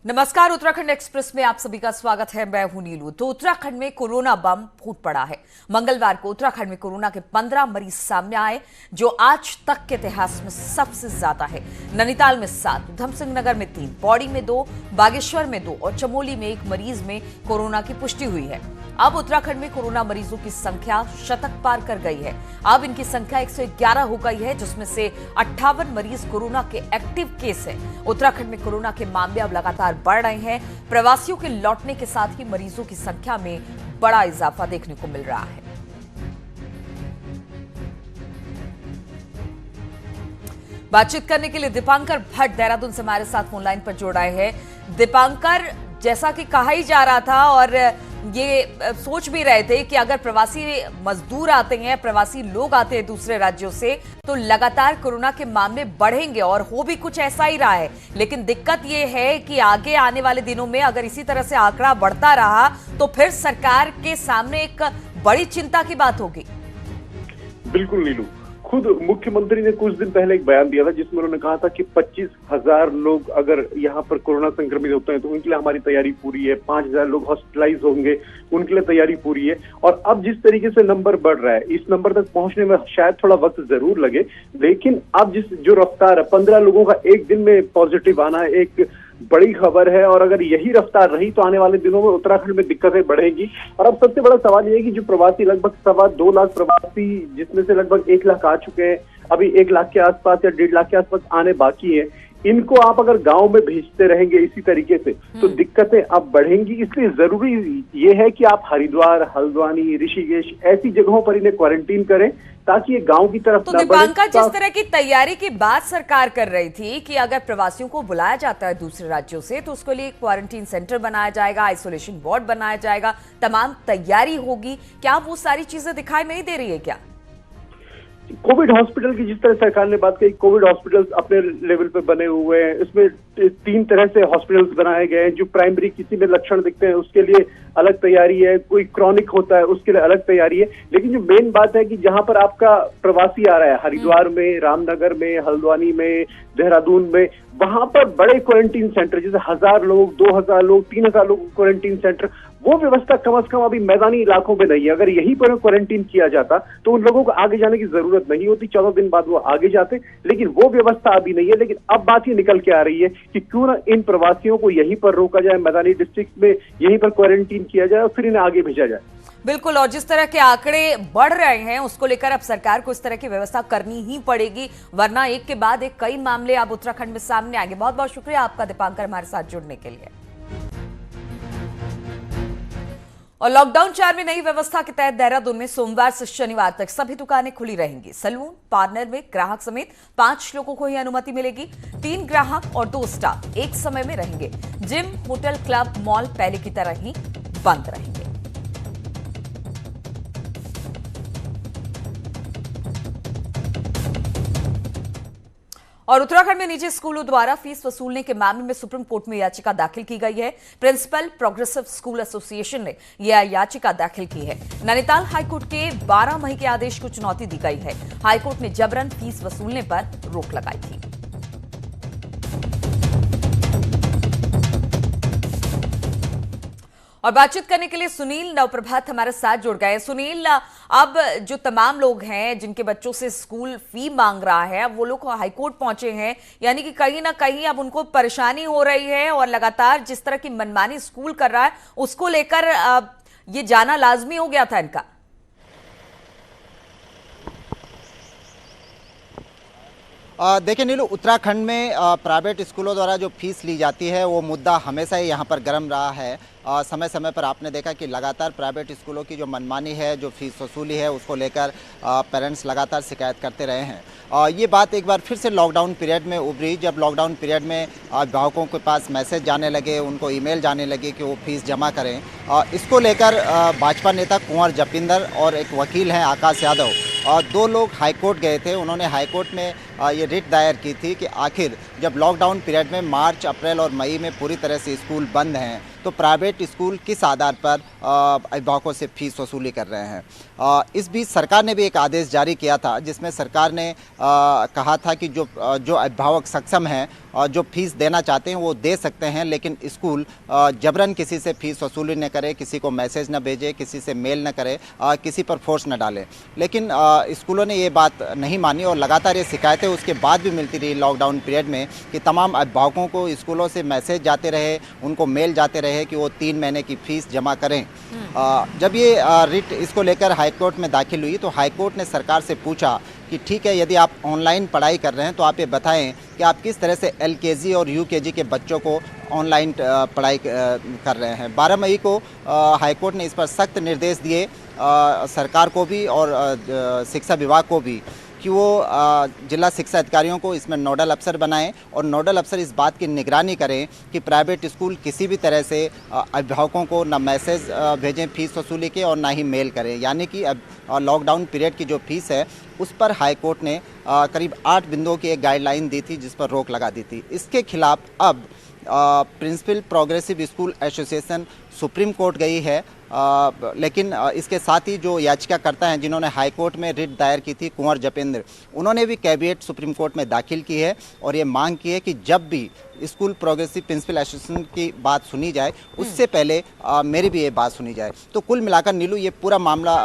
नमस्कार, उत्तराखंड एक्सप्रेस में आप सभी का स्वागत है। मैं हूं नीलू। तो उत्तराखंड में कोरोना बम फूट पड़ा है। मंगलवार को उत्तराखंड में कोरोना के 15 मरीज सामने आए, जो आज तक के इतिहास में सबसे ज्यादा है। नैनीताल में 7, उधमसिंह नगर में 3, पौड़ी में 2, बागेश्वर में 2 और चमोली में 1 मरीज में कोरोना की पुष्टि हुई है। अब उत्तराखंड में कोरोना मरीजों की संख्या शतक पार कर गई है। अब इनकी संख्या 111 हो गई है, जिसमें से 58 मरीज कोरोना के एक्टिव केस हैं। उत्तराखंड में कोरोना के मामले अब लगातार बढ़ रहे हैं। प्रवासियों के लौटने के साथ ही मरीजों की संख्या में बड़ा इजाफा देखने को मिल रहा है। बातचीत करने के लिए दीपांकर भट्ट देहरादून से हमारे साथ फोन लाइन पर जोड़ आए हैं। दीपांकर, जैसा कि कहा ही जा रहा था और ये सोच भी रहे थे कि अगर प्रवासी मजदूर आते हैं, प्रवासी लोग आते हैं दूसरे राज्यों से, तो लगातार कोरोना के मामले बढ़ेंगे और हो भी कुछ ऐसा ही रहा है। लेकिन दिक्कत ये है कि आगे आने वाले दिनों में अगर इसी तरह से आंकड़ा बढ़ता रहा तो फिर सरकार के सामने एक बड़ी चिंता की बात होगी। बिल्कुल नीलू, खुद मुख्यमंत्री ने कुछ दिन पहले एक बयान दिया था जिसमें उन्होंने कहा था कि 25,000 लोग अगर यहाँ पर कोरोना संक्रमित होते हैं तो उनके लिए हमारी तैयारी पूरी है। 5,000 लोग हॉस्पिटलाइज होंगे, उनके लिए तैयारी पूरी है। और अब जिस तरीके से नंबर बढ़ रहा है, इस नंबर तक पहुंचने में शायद थोड़ा वक्त जरूर लगे, लेकिन अब जो रफ्तार है, 15 लोगों का एक दिन में पॉजिटिव आना एक बड़ी खबर है। और अगर यही रफ्तार रही तो आने वाले दिनों में उत्तराखंड में दिक्कतें बढ़ेगी। और अब सबसे बड़ा सवाल ये है कि जो प्रवासी, लगभग 2.25 लाख प्रवासी, जिसमें से लगभग 1 लाख आ चुके हैं, अभी 1 लाख के आसपास या 1.5 लाख के आसपास आने बाकी है। इनको आप अगर गांव में भेजते रहेंगे इसी तरीके से तो दिक्कतें अब बढ़ेंगी। इसलिए जरूरी ये है कि आप हरिद्वार, हल्द्वानी, ऋषिकेश ऐसी जगहों पर इन्हें क्वारंटीन करें ताकि ये गांव की तरफ तो दीपांकर, जिस तरह की तैयारी की बात सरकार कर रही थी कि अगर प्रवासियों को बुलाया जाता है दूसरे राज्यों से तो उसके लिए क्वारंटीन सेंटर बनाया जाएगा, आइसोलेशन वार्ड बनाया जाएगा, तमाम तैयारी होगी, क्या वो सारी चीजें दिखाई नहीं दे रही है क्या? कोविड हॉस्पिटल की जिस तरह सरकार ने बात कही, कोविड हॉस्पिटल्स अपने लेवल पे बने हुए हैं। इसमें 3 तरह से हॉस्पिटल्स बनाए गए हैं। जो प्राइमरी किसी में लक्षण दिखते हैं उसके लिए अलग तैयारी है, कोई क्रॉनिक होता है उसके लिए अलग तैयारी है। लेकिन जो मेन बात है कि जहां पर आपका प्रवासी आ रहा है, हरिद्वार में, रामनगर में, हल्द्वानी में, देहरादून में, वहां पर बड़े क्वारंटीन सेंटर, जैसे 1,000 लोग, 2,000 लोग, 3,000 लोग क्वारंटीन सेंटर, वो व्यवस्था कम से कम अभी मैदानी इलाकों में नहीं है। अगर यहीं पर क्वारंटीन किया जाता तो उन लोगों को आगे जाने की जरूरत नहीं होती, 14 दिन बाद वो आगे जाते, लेकिन वो व्यवस्था अभी नहीं है। लेकिन अब बात ये निकल के आ रही है कि क्यों ना इन प्रवासियों को यहीं पर रोका जाए, मैदानी डिस्ट्रिक्ट में यहीं पर क्वारंटीन किया जाए और फिर इन्हें आगे भेजा जाए। बिल्कुल, और जिस तरह के आंकड़े बढ़ रहे हैं उसको लेकर अब सरकार को इस तरह की व्यवस्था करनी ही पड़ेगी, वरना एक के बाद एक कई मामले अब उत्तराखंड में सामने आएंगे। बहुत बहुत शुक्रिया आपका दीपांकर, हमारे साथ जुड़ने के लिए। और लॉकडाउन 4 में नई व्यवस्था के तहत देहरादून में सोमवार से शनिवार तक सभी दुकानें खुली रहेंगी। सैलून, पार्लर में ग्राहक समेत 5 लोगों को ही अनुमति मिलेगी। 3 ग्राहक और 2 स्टाफ एक समय में रहेंगे। जिम, होटल, क्लब, मॉल पहले की तरह ही बंद रहेंगे। और उत्तराखंड में निजी स्कूलों द्वारा फीस वसूलने के मामले में सुप्रीम कोर्ट में याचिका दाखिल की गई है। प्रिंसिपल प्रोग्रेसिव स्कूल एसोसिएशन ने यह याचिका दाखिल की है। नैनीताल हाईकोर्ट के 12 मई के आदेश को चुनौती दी गई है। हाईकोर्ट ने जबरन फीस वसूलने पर रोक लगाई थी। और बातचीत करने के लिए सुनील नवप्रभात हमारे साथ जुड़ गए। सुनील, अब जो तमाम लोग हैं जिनके बच्चों से स्कूल फी मांग रहा है, अब वो लोग हाईकोर्ट पहुंचे हैं, यानी कि कहीं ना कहीं अब उनको परेशानी हो रही है और लगातार जिस तरह की मनमानी स्कूल कर रहा है उसको लेकर ये जाना लाजमी हो गया था इनका। देखिए नीलू, उत्तराखंड में प्राइवेट स्कूलों द्वारा जो फीस ली जाती है वो मुद्दा हमेशा ही यहाँ पर गर्म रहा है। समय समय पर आपने देखा कि लगातार प्राइवेट स्कूलों की जो मनमानी है, जो फीस वसूली है, उसको लेकर पेरेंट्स लगातार शिकायत करते रहे हैं। ये बात एक बार फिर से लॉकडाउन पीरियड में उभरी, जब लॉकडाउन पीरियड में अभिभावकों के पास मैसेज जाने लगे, उनको ईमेल जाने लगे कि वो फीस जमा करें। इसको लेकर भाजपा नेता कुंवर जपिंदर और एक वकील हैं आकाश यादव, 2 लोग हाईकोर्ट गए थे। उन्होंने हाईकोर्ट में ये रिट दायर की थी कि आखिर जब लॉकडाउन पीरियड में मार्च, अप्रैल और मई में पूरी तरह से स्कूल बंद हैं तो प्राइवेट स्कूल किस आधार पर अभिभावकों से फीस वसूली कर रहे हैं। इस बीच सरकार ने भी एक आदेश जारी किया था जिसमें सरकार ने कहा था कि जो अभिभावक सक्षम हैं जो फीस देना चाहते हैं वो दे सकते हैं, लेकिन स्कूल जबरन किसी से फीस वसूली न करे, किसी को मैसेज न भेजे, किसी से मेल न करे, किसी पर फोर्स न डाले। लेकिन स्कूलों ने ये बात नहीं मानी और लगातार ये शिकायतें उसके बाद भी मिलती रही लॉकडाउन पीरियड में कि तमाम अभिभावकों को स्कूलों से मैसेज जाते रहे, उनको मेल जाते रहे कि वो 3 महीने की फ़ीस जमा करें। जब ये रिट इसको लेकर हाईकोर्ट में दाखिल हुई तो हाईकोर्ट ने सरकार से पूछा कि ठीक है, यदि आप ऑनलाइन पढ़ाई कर रहे हैं तो आप ये बताएं कि आप किस तरह से LKG और UKG के बच्चों को ऑनलाइन पढ़ाई कर रहे हैं। 12 मई को हाईकोर्ट ने इस पर सख्त निर्देश दिए सरकार को भी और शिक्षा विभाग को भी कि वो जिला शिक्षा अधिकारियों को इसमें नोडल अफसर बनाएं और नोडल अफसर इस बात की निगरानी करें कि प्राइवेट स्कूल किसी भी तरह से अभिभावकों को न मैसेज भेजें फीस वसूली के और ना ही मेल करें। यानी कि अब लॉकडाउन पीरियड की जो फीस है उस पर हाई कोर्ट ने करीब 8 बिंदुओं की एक गाइडलाइन दी थी जिस पर रोक लगा दी थी। इसके खिलाफ अब principal progressive school association supreme court गई है, लेकिन इसके साथ ही जो याचिकाकर्ता हैं जिन्होंने हाई कोर्ट में रिट दायर की थी कुंवर जपेंद्र, उन्होंने भी कैविएट सुप्रीम कोर्ट में दाखिल की है और ये मांग की है कि जब भी स्कूल प्रोग्रेसिव प्रिंसिपल एसोसिएशन की बात सुनी जाए उससे पहले मेरी भी ये बात सुनी जाए। तो कुल मिलाकर नीलू ये पूरा मामला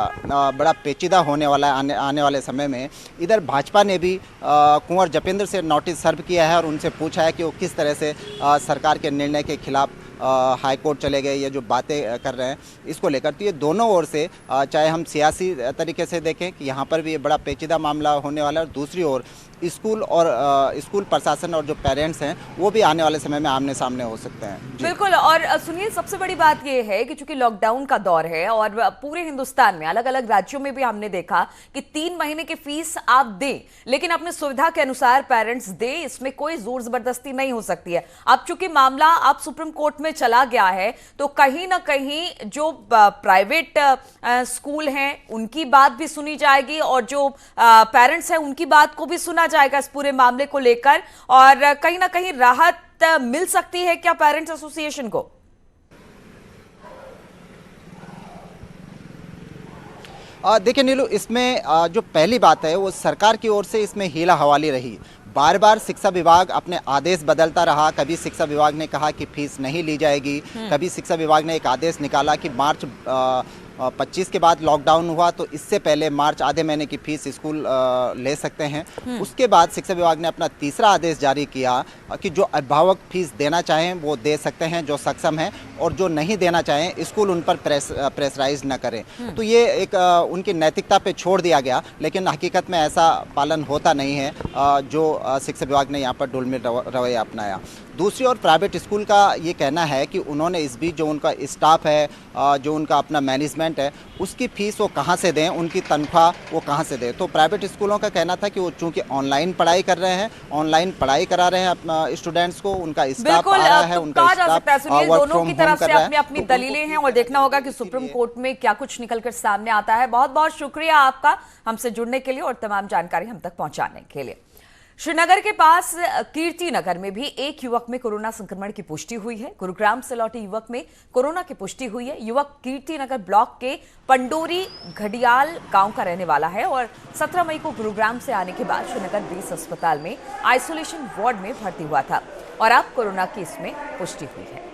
बड़ा पेचीदा होने वाला है आने वाले समय में। इधर भाजपा ने भी कुंवर जपेंद्र से नोटिस सर्व किया है और उनसे पूछा है कि वो किस तरह से सरकार के निर्णय के खिलाफ हाई कोर्ट चले गए, ये जो बातें कर रहे हैं इसको लेकर। तो ये दोनों ओर से चाहे हम सियासी तरीके से देखें कि यहाँ पर भी ये बड़ा पेचीदा मामला होने वाला है और दूसरी ओर स्कूल और स्कूल प्रशासन और जो पेरेंट्स हैं वो भी आने वाले समय में आमने सामने हो सकते हैं। बिल्कुल। और सुनिए, सबसे बड़ी बात ये है कि चूंकि लॉकडाउन का दौर है और पूरे हिंदुस्तान में अलग अलग राज्यों में भी हमने देखा कि 3 महीने की फीस आप दें, लेकिन अपनी सुविधा के अनुसार पेरेंट्स दे, इसमें कोई जोर जबरदस्ती नहीं हो सकती है। अब चूंकि मामला आप सुप्रीम कोर्ट में चला गया है तो कहीं ना कहीं जो प्राइवेट स्कूल हैं उनकी बात भी सुनी जाएगी और जो पेरेंट्स हैं उनकी बात को भी सुना जाएगा इस पूरे मामले को लेकर, और कहीं ना कहीं राहत मिल सकती है क्या पेरेंट्स एसोसिएशन को? देखिए नीलू, इसमें जो पहली बात है वो सरकार की ओर से इसमें हीला हवाली रही। बार बार शिक्षा विभाग अपने आदेश बदलता रहा। कभी शिक्षा विभाग ने कहा कि फीस नहीं ली जाएगी, कभी शिक्षा विभाग ने एक आदेश निकाला कि मार्च 25 के बाद लॉकडाउन हुआ तो इससे पहले मार्च आधे महीने की फीस स्कूल ले सकते हैं। उसके बाद शिक्षा विभाग ने अपना तीसरा आदेश जारी किया कि जो अभिभावक फीस देना चाहें वो दे सकते हैं जो सक्षम हैं, और जो नहीं देना चाहें स्कूल उन पर प्रेशराइज न करें। तो ये एक उनकी नैतिकता पे छोड़ दिया गया, लेकिन हकीकत में ऐसा पालन होता नहीं है जो शिक्षा विभाग ने यहाँ पर ढुलमिल रवैया अपनाया। दूसरी ओर प्राइवेट स्कूल का ये कहना है कि उन्होंने इस बीच जो उनका स्टाफ है, जो उनका अपना मैनेजमेंट है, उसकी फीस वो कहाँ से दें, उनकी तनख्वाह वो कहाँ से दें। तो प्राइवेट स्कूलों का कहना था कि वो चूंकि ऑनलाइन पढ़ाई कर रहे हैं, ऑनलाइन पढ़ाई करा रहे हैं अपना स्टूडेंट्स को, उनका स्टाफ आ रहा है, उनका स्टाफ वर्क फ्रॉम होम कर रहा है। अपनी दलीलें हैं और देखना होगा कि सुप्रीम कोर्ट में क्या कुछ निकलकर सामने आता है। बहुत बहुत शुक्रिया आपका हमसे जुड़ने के लिए और तमाम जानकारी हम तक पहुंचाने के लिए। श्रीनगर के पास कीर्ति नगर में भी एक युवक में कोरोना संक्रमण की पुष्टि हुई है। गुरुग्राम से लौटे युवक में कोरोना की पुष्टि हुई है। युवक कीर्ति नगर ब्लॉक के पंडोरी घड़ियाल गांव का रहने वाला है और 17 मई को गुरुग्राम से आने के बाद श्रीनगर बेस अस्पताल में आइसोलेशन वार्ड में भर्ती हुआ था और अब कोरोना की इसमें पुष्टि हुई है।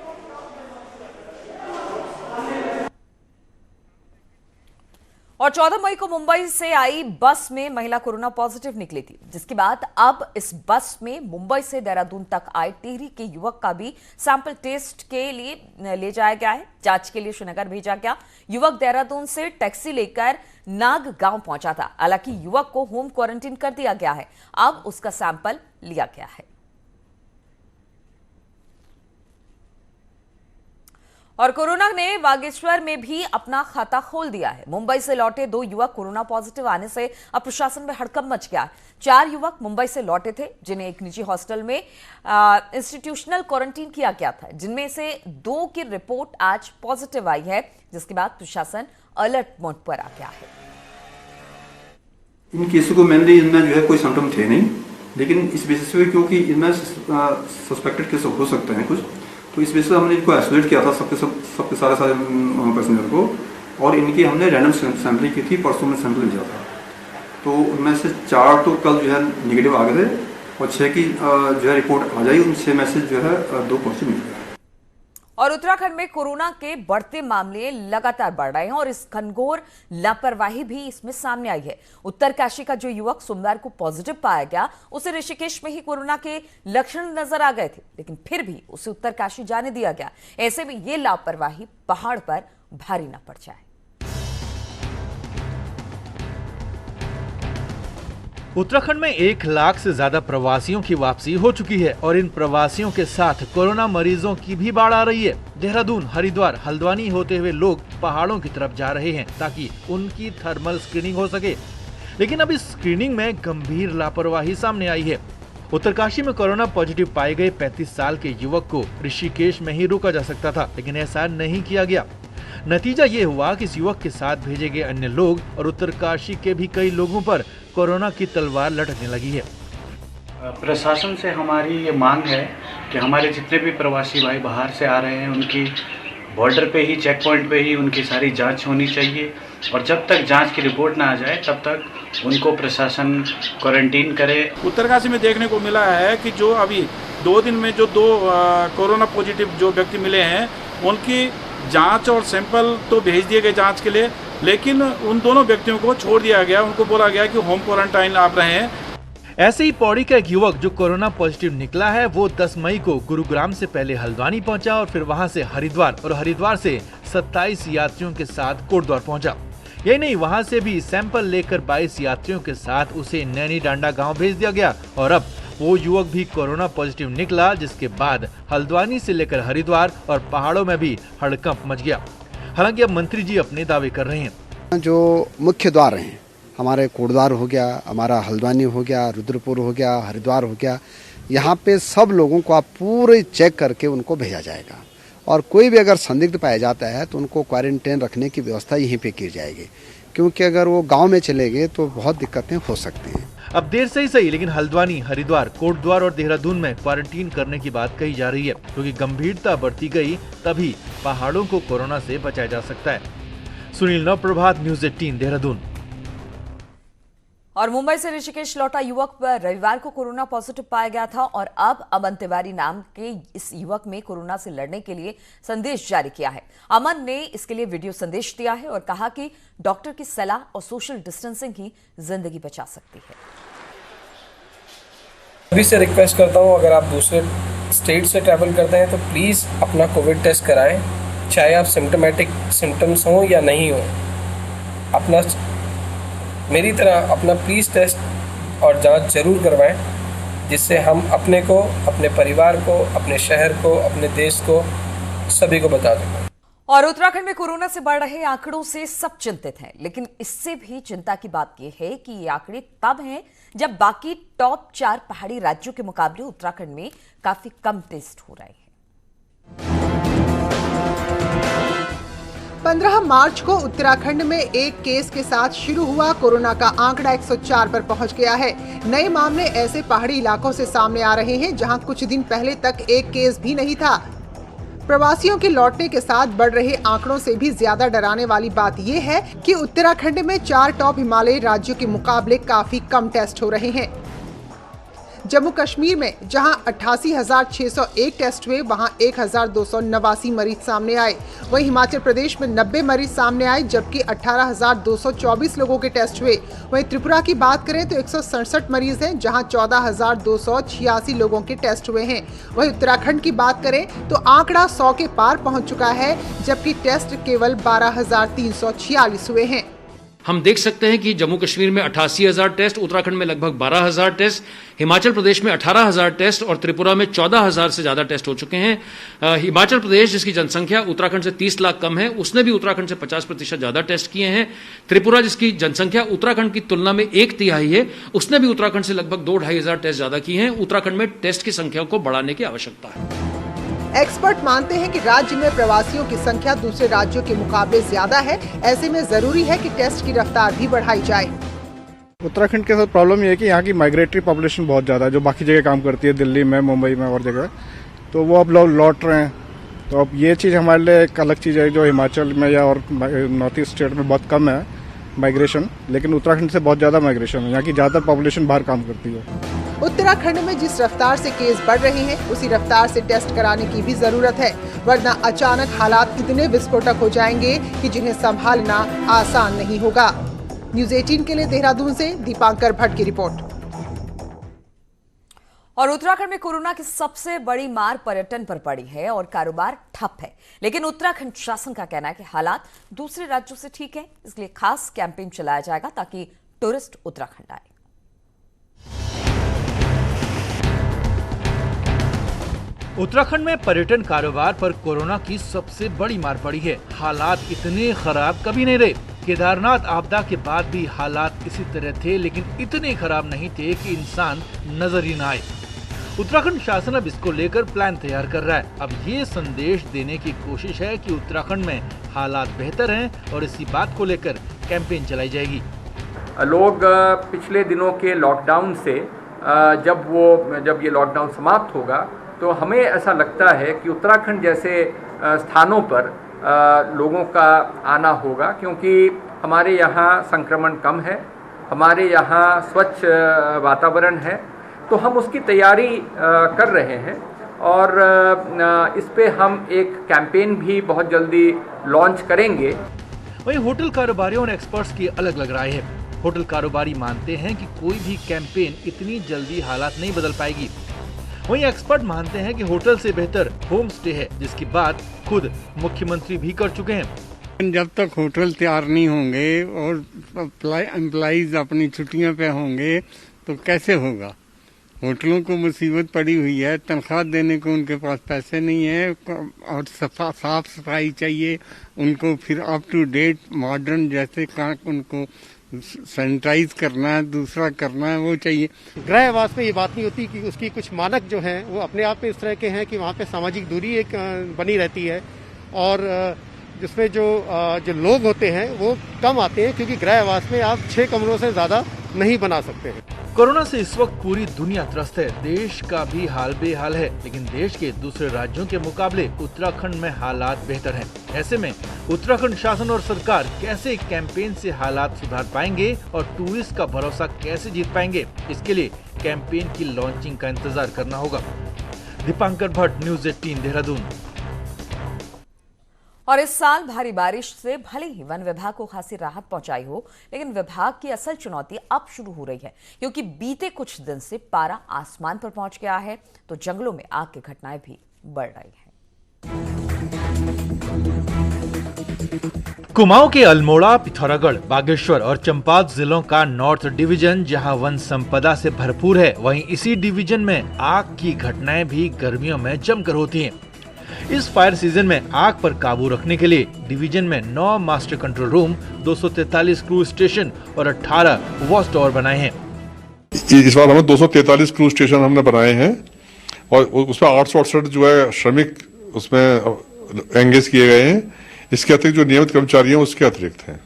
और 14 मई को मुंबई से आई बस में महिला कोरोना पॉजिटिव निकली थी, जिसके बाद अब इस बस में मुंबई से देहरादून तक आए टिहरी के युवक का भी सैंपल टेस्ट के लिए ले जाया गया है। जांच के लिए श्रीनगर भेजा गया। युवक देहरादून से टैक्सी लेकर नाग गांव पहुंचा था। हालांकि युवक को होम क्वारंटीन कर दिया गया है। अब उसका सैंपल लिया गया है। और कोरोना ने बागेश्वर में भी अपना खाता खोल दिया है। मुंबई से लौटे 2 युवक कोरोना पॉजिटिव आने से अब प्रशासन में हड़कंप मच गया। 4 युवक मुंबई से लौटे थे जिन्हें एक निजी हॉस्टल में इंस्टीट्यूशनल क्वारंटीन किया गया था, जिनमें से 2 की रिपोर्ट आज पॉजिटिव आई है, जिसके बाद प्रशासन अलर्ट मोड पर आ गया है। इन केसों को मेनली इनमें जो है कोई सिम्टम थे नहीं, लेकिन इस बेसिस पे क्योंकि इनमें सस्पेक्टेड केस हो सकते हैं कुछ, तो इस वजह से हमने इनको आइसोलेट किया था सबके सारे पैसेंजर को, और इनकी हमने रैंडम सैम्पलिंग की थी। परसों में सैंपल लिया था, तो उनमें से 4 तो कल जो है निगेटिव आ गए थे, और 6 की जो है रिपोर्ट आ जाएगी। उन 6 में से जो है 2 पॉजिटिव मिल गए। और उत्तराखंड में कोरोना के बढ़ते मामले लगातार बढ़ रहे हैं और इस घनघोर लापरवाही भी इसमें सामने आई है। उत्तरकाशी का जो युवक सोमवार को पॉजिटिव पाया गया, उसे ऋषिकेश में ही कोरोना के लक्षण नजर आ गए थे, लेकिन फिर भी उसे उत्तरकाशी जाने दिया गया। ऐसे में ये लापरवाही पहाड़ पर भारी न पड़ जाए। उत्तराखंड में 1 लाख से ज्यादा प्रवासियों की वापसी हो चुकी है और इन प्रवासियों के साथ कोरोना मरीजों की भी बाढ़ आ रही है। देहरादून, हरिद्वार, हल्द्वानी होते हुए लोग पहाड़ों की तरफ जा रहे हैं ताकि उनकी थर्मल स्क्रीनिंग हो सके, लेकिन अब इस स्क्रीनिंग में गंभीर लापरवाही सामने आई है। उत्तरकाशी में कोरोना पॉजिटिव पाए गए 35 साल के युवक को ऋषिकेश में ही रोका जा सकता था, लेकिन ऐसा नहीं किया गया। नतीजा ये हुआ कि इस युवक के साथ भेजे गए अन्य लोग और उत्तरकाशी के भी कई लोगों पर कोरोना की तलवार लटकने लगी है। प्रशासन से हमारी ये मांग है कि हमारे जितने भी प्रवासी भाई बाहर से आ रहे हैं, उनकी बॉर्डर पे ही, चेक पॉइंट पे ही उनकी सारी जांच होनी चाहिए, और जब तक जांच की रिपोर्ट ना आ जाए तब तक उनको प्रशासन क्वारंटीन करे। उत्तरकाशी में देखने को मिला है कि जो अभी 2 दिन में जो 2 कोरोना पॉजिटिव जो व्यक्ति मिले हैं, उनकी जांच और सैंपल तो भेज दिए गए जांच के लिए, लेकिन उन दोनों व्यक्तियों को छोड़ दिया गया। उनको बोला गया कि होम क्वारंटाइन आप रहें। ऐसे ही पौड़ी का एक युवक जो कोरोना पॉजिटिव निकला है, वो 10 मई को गुरुग्राम से पहले हल्द्वानी पहुंचा और फिर वहां से हरिद्वार, और हरिद्वार से 27 यात्रियों के साथ कोटद्वार पहुंचा। यही नहीं, वहां से भी सैंपल लेकर 22 यात्रियों के साथ उसे नैनी डांडा गाँव भेज दिया गया, और अब वो युवक भी कोरोना पॉजिटिव निकला, जिसके बाद हल्द्वानी से लेकर हरिद्वार और पहाड़ों में भी हड़कंप मच गया। हालांकि अब मंत्री जी अपने दावे कर रहे हैं। जो मुख्य द्वार हैं, हमारे कोटद्वार हो गया, हमारा हल्द्वानी हो गया, रुद्रपुर हो गया, हरिद्वार हो गया, यहाँ पे सब लोगों को आप पूरे चेक करके उनको भेजा जाएगा, और कोई भी अगर संदिग्ध पाया जाता है तो उनको क्वारंटाइन रखने की व्यवस्था यहीं पे की जाएगी, क्योंकि अगर वो गाँव में चले गए तो बहुत दिक्कतें हो सकती हैं। अब देर से ही सही, लेकिन हल्द्वानी, हरिद्वार, कोटद्वार और देहरादून में क्वारंटीन करने की बात कही जा रही है, क्योंकि गंभीरता बढ़ती गई तभी पहाड़ों को कोरोना से बचाया जा सकता है। सुनील नवप्रभात, न्यूज़ 18 देहरादून। और मुंबई से ऋषिकेश लौटा युवक पर रविवार को कोरोना पॉजिटिव पाया गया था, और अब अमन तिवारी नाम के इस युवक में कोरोना से लड़ने के लिए संदेश जारी किया है। अमन ने इसके लिए वीडियो संदेश दिया है और कहा कि डॉक्टर की सलाह और सोशल डिस्टेंसिंग ही जिंदगी बचा सकती है। सभी से रिक्वेस्ट करता हूं, अगर आप दूसरे स्टेट से ट्रैवल करते हैं तो प्लीज़ अपना कोविड टेस्ट कराएं, चाहे आप सिम्टोमेटिक सिम्टम्स हों या नहीं हो। अपना मेरी तरह अपना प्लीज़ टेस्ट और जांच जरूर करवाएं, जिससे हम अपने को, अपने परिवार को, अपने शहर को, अपने देश को, सभी को बता दें। और उत्तराखंड में कोरोना से बढ़ रहे आंकड़ों से सब चिंतित हैं, लेकिन इससे भी चिंता की बात यह है कि ये आंकड़े तब हैं जब बाकी टॉप 4 पहाड़ी राज्यों के मुकाबले उत्तराखंड में काफी कम टेस्ट हो रहे हैं। 15 मार्च को उत्तराखंड में एक केस के साथ शुरू हुआ कोरोना का आंकड़ा 104 पर पहुंच गया है। नए मामले ऐसे पहाड़ी इलाकों से सामने आ रहे हैं जहां कुछ दिन पहले तक एक केस भी नहीं था। प्रवासियों के लौटने के साथ बढ़ रहे आंकड़ों से भी ज्यादा डराने वाली बात यह है कि उत्तराखंड में 4 टॉप हिमालयी राज्यों के मुकाबले काफी कम टेस्ट हो रहे हैं। जम्मू कश्मीर में जहां 88,601 टेस्ट हुए, वहां 1,289 मरीज सामने आए। वहीं हिमाचल प्रदेश में 90 मरीज सामने आए, जबकि 18,224 लोगों के टेस्ट हुए। वहीं त्रिपुरा की बात करें तो 167 मरीज हैं, जहां 14,286 लोगों के टेस्ट हुए हैं। वहीं उत्तराखंड की बात करें तो आंकड़ा 100 के पार पहुंच चुका है, जबकि टेस्ट केवल 12,346 हुए हैं। हम देख सकते हैं कि जम्मू कश्मीर में 88,000 टेस्ट, उत्तराखंड में लगभग 12,000 टेस्ट, हिमाचल प्रदेश में 18,000 टेस्ट और त्रिपुरा में 14,000 से ज्यादा टेस्ट हो चुके हैं। हिमाचल प्रदेश, जिसकी जनसंख्या उत्तराखंड से 30 लाख कम है, उसने भी उत्तराखंड से 50% ज्यादा टेस्ट किए हैं। त्रिपुरा, जिसकी जनसंख्या उत्तराखंड की तुलना में 1/3 है, उसने भी उत्तराखंड से लगभग 2-2,500 टेस्ट ज्यादा किए हैं। उत्तराखंड में टेस्ट की संख्या को बढ़ाने की आवश्यकता है। एक्सपर्ट मानते हैं कि राज्य में प्रवासियों की संख्या दूसरे राज्यों के मुकाबले ज्यादा है। ऐसे में जरूरी है कि टेस्ट की रफ्तार भी बढ़ाई जाए। उत्तराखंड के साथ प्रॉब्लम ये है कि यहाँ की माइग्रेटरी पॉपुलेशन बहुत ज़्यादा है, जो बाकी जगह काम करती है, दिल्ली में, मुंबई में और जगह, तो वो अब लोग लौट रहे हैं। तो अब ये चीज़ हमारे लिए एक अलग चीज़ है जो हिमाचल में या और नॉर्थ ईस्ट स्टेट में बहुत कम है माइग्रेशन, लेकिन उत्तराखंड से बहुत ज़्यादा माइग्रेशन है। यहाँ की ज़्यादातर पॉपुलेशन बाहर काम करती है। उत्तराखंड में जिस रफ्तार से केस बढ़ रहे हैं उसी रफ्तार से टेस्ट कराने की भी जरूरत है, वरना अचानक हालात इतने विस्फोटक हो जाएंगे कि जिन्हें संभालना आसान नहीं होगा। न्यूज़ 18 के लिए देहरादून से दीपांकर भट्ट की रिपोर्ट। और उत्तराखंड में कोरोना की सबसे बड़ी मार पर्यटन पर पड़ी है और कारोबार ठप है, लेकिन उत्तराखंड शासन का कहना है कि हालात दूसरे राज्यों से ठीक है, इसलिए खास कैंपेन चलाया जाएगा ताकि टूरिस्ट उत्तराखंड आए। उत्तराखंड में पर्यटन कारोबार पर कोरोना की सबसे बड़ी मार पड़ी है। हालात इतने खराब कभी नहीं रहे। केदारनाथ आपदा के बाद भी हालात इसी तरह थे, लेकिन इतने खराब नहीं थे कि इंसान नजर ही न आए। उत्तराखंड शासन अब इसको लेकर प्लान तैयार कर रहा है। अब ये संदेश देने की कोशिश है कि उत्तराखंड में हालात बेहतर हैं और इसी बात को लेकर कैंपेन चलाई जाएगी। लोग पिछले दिनों के लॉकडाउन से जब ये लॉकडाउन समाप्त होगा तो हमें ऐसा लगता है कि उत्तराखंड जैसे स्थानों पर लोगों का आना होगा, क्योंकि हमारे यहाँ संक्रमण कम है, हमारे यहाँ स्वच्छ वातावरण है, तो हम उसकी तैयारी कर रहे हैं और इस पे हम एक कैंपेन भी बहुत जल्दी लॉन्च करेंगे। वहीं होटल कारोबारियों और एक्सपर्ट्स की अलग अलग राय है। होटल कारोबारी मानते हैं कि कोई भी कैंपेन इतनी जल्दी हालात नहीं बदल पाएगी। वहीं एक्सपर्ट मानते हैं कि होटल से बेहतर होम स्टे है, जिसकी बात खुद मुख्यमंत्री भी कर चुके हैं। जब तक होटल तैयार नहीं होंगे और एम्प्लॉइज अपनी छुट्टियों पे होंगे तो कैसे होगा। होटलों को मुसीबत पड़ी हुई है, तनख्वाह देने को उनके पास पैसे नहीं है और साफ सफाई चाहिए उनको, फिर अप टू डेट मॉडर्न जैसे उनको सैनिटाइज करना है, दूसरा करना है, वो चाहिए। गृह आवास में ये बात नहीं होती कि उसकी कुछ मानक जो हैं वो अपने आप में इस तरह के हैं कि वहाँ पे सामाजिक दूरी एक बनी रहती है और जिसमें जो लोग होते हैं वो कम आते हैं, क्योंकि गृह आवास में आप 6 कमरों से ज्यादा नहीं बना सकते हैं। कोरोना से इस वक्त पूरी दुनिया त्रस्त है। देश का भी हाल बेहाल है, लेकिन देश के दूसरे राज्यों के मुकाबले उत्तराखंड में हालात बेहतर हैं। ऐसे में उत्तराखंड शासन और सरकार कैसे कैंपेन से हालात सुधार पाएंगे और टूरिस्ट का भरोसा कैसे जीत पाएंगे, इसके लिए कैंपेन की लॉन्चिंग का इंतजार करना होगा। दीपांकर भट्ट, न्यूज़ 18 देहरादून। और इस साल भारी बारिश से भले ही वन विभाग को खासी राहत पहुंचाई हो, लेकिन विभाग की असल चुनौती अब शुरू हो रही है, क्योंकि बीते कुछ दिन से पारा आसमान पर पहुंच गया है, तो जंगलों में आग की घटनाएं भी बढ़ रही हैं। कुमाऊं के अल्मोड़ा, पिथौरागढ़, बागेश्वर और चंपावत जिलों का नॉर्थ डिवीजन जहां वन संपदा से भरपूर है, वहीं इसी डिवीजन में आग की घटनाएं भी गर्मियों में जमकर होती हैं। इस फायर सीजन में आग पर काबू रखने के लिए डिवीजन में 9 master control room, 243 cruise station और 18 वॉच टावर बनाए हैं। इस बार हमें 243 क्रूज स्टेशन हमने बनाए हैं और उसमें 868 जो है श्रमिक उसमें एंगेज किए गए हैं। इसके अतिरिक्त जो नियमित कर्मचारी हैं उसके अतिरिक्त हैं।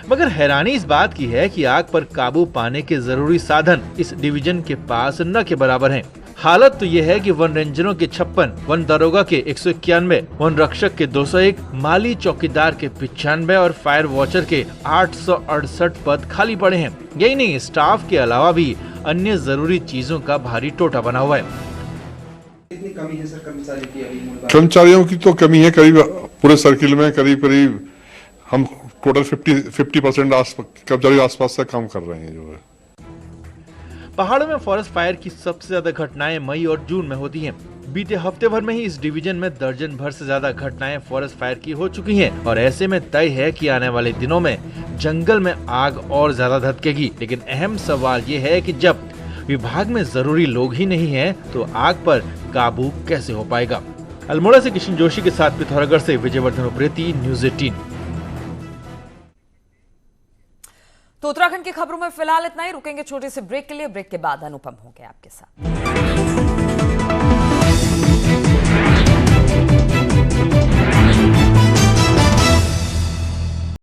मगर हैरानी इस बात की है कि आग पर काबू पाने के जरूरी साधन इस डिवीजन के पास न के बराबर हैं। हालत तो ये है कि वन रेंजरों के 56, वन दरोगा के 191, वन रक्षक के 201, माली चौकीदार के 95 और फायर वॉचर के 868 पद खाली पड़े हैं। यही नहीं, स्टाफ के अलावा भी अन्य जरूरी चीजों का भारी टोटा बना हुआ है। कितनी कमी है सर कर्मचारी की अभी? कर्मचारियों की तो कमी है, करीब पूरे सर्किल में करीब हम टोटल 50% कर्मचारी आसपास से काम कर रहे हैं। जो है पहाड़ों में फॉरेस्ट फायर की सबसे ज्यादा घटनाएं मई और जून में होती हैं। बीते हफ्ते भर में ही इस डिवीजन में दर्जन भर से ज्यादा घटनाएं फॉरेस्ट फायर की हो चुकी हैं और ऐसे में तय है कि आने वाले दिनों में जंगल में आग और ज्यादा धधकेगी। लेकिन अहम सवाल ये है कि जब विभाग में जरूरी लोग ही नहीं हैं, तो आग पर काबू कैसे हो पाएगा। अल्मोड़ा से किशन जोशी के साथ पिथौरागढ़ से विजयवर्धन उप्रेती, न्यूज़ 18। तो उत्तराखंड की खबरों में फिलहाल इतना ही। रुकेंगे छोटे से ब्रेक के लिए। ब्रेक के बाद अनुपम होंगे आपके साथ।